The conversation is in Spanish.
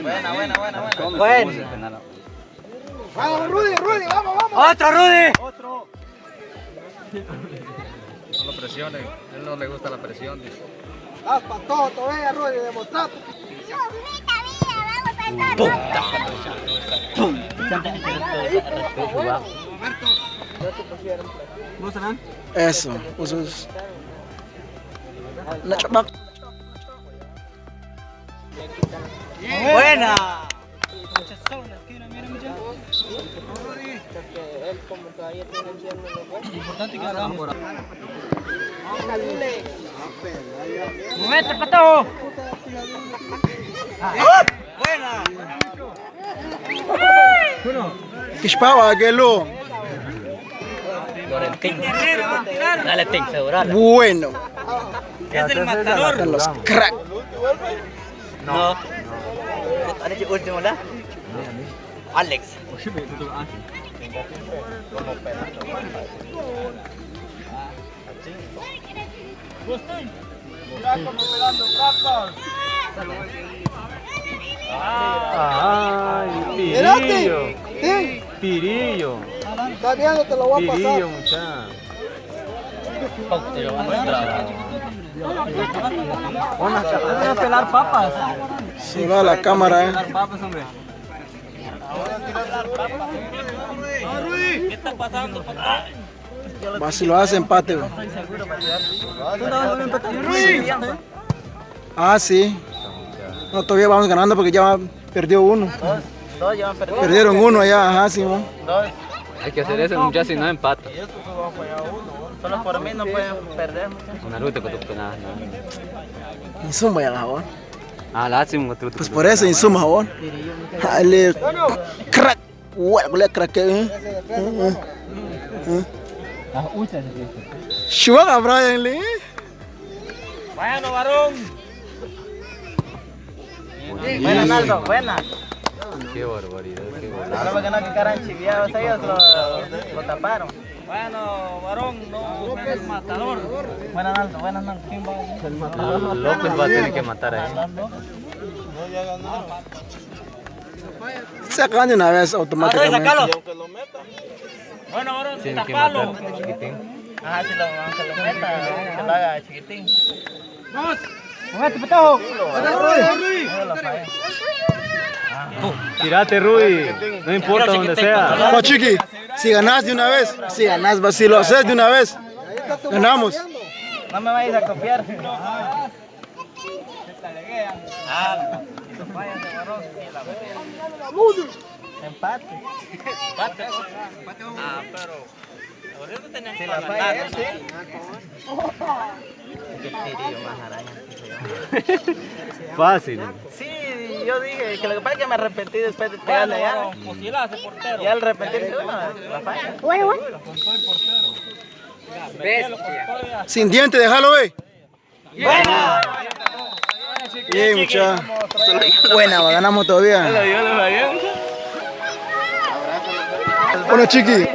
Buena. Bueno. Vamos, Rudy, vamos. ¡Otro, Rudy! No lo presionen, a él no le gusta la presión, dice. Vas para todo, todavía, Rudy, demostrate. Eso, usos. La chapa. ¡Buena! ¡Momento, pato! ¡Buena! Kishpawa, Gelo. Dale, Ting, segurala. Bueno. Es el matador. Están los crack. No. ¿Han hecho último la? Alex. Ay, Mirate. Pirillo. Está viendo, te lo voy a pasar. Pirillo, muchacho. Van a pelar papas. Se va la cámara, Pelar papas, hombre. ¿Qué está pasando, papá? Va, si lo hace empate, güey. Ah, sí. No, todavía vamos ganando porque ya perdió uno. Todos llevan perdido. Perdieron uno allá, ajá, sí, ¿no? Hay que hacer eso, muchachos, si no empata. Solo por mí no pueden perder. Una ruta que tú nada. Insuma ya, jabón. Ah, lásimo que tú. Pues por eso insuma, jabón. Dale, crack. Bueno, le crack. Chuaga, Brian Lee. Bueno, varón. Buena, Naldo, buena. Qué barbaridad, qué barbaridad. Ahora que no que caran chiviados ellos lo taparon. Bueno, varón, no es el matador. Buena, Naldo, ¿quién va? López va a tener que matar a él. Sacan de una vez automáticamente. Sácalo. Bueno, varón, Tiene que tapalo. matar a chiquitín. Ajá, si lo meta, que lo haga chiquitín. Vamos. Momento, patojo. Tirate, Rudy. No importa donde sea. No, chiqui, si ganas de una vez, si ganas, si lo haces de una vez, ganamos. No me vayas a copiar. Empate. Ah, pero. Si la falla él, sí. Qué tirillo más araña. Fácil. Sí, yo dije que lo que pasa es que me arrepentí después de pegarle allá. Y al arrepentirse, bueno, la falla. Sin diente, déjalo, ve. ¡Buena! Bien, muchacha. Buena, ganamos todavía. Bueno, chiqui.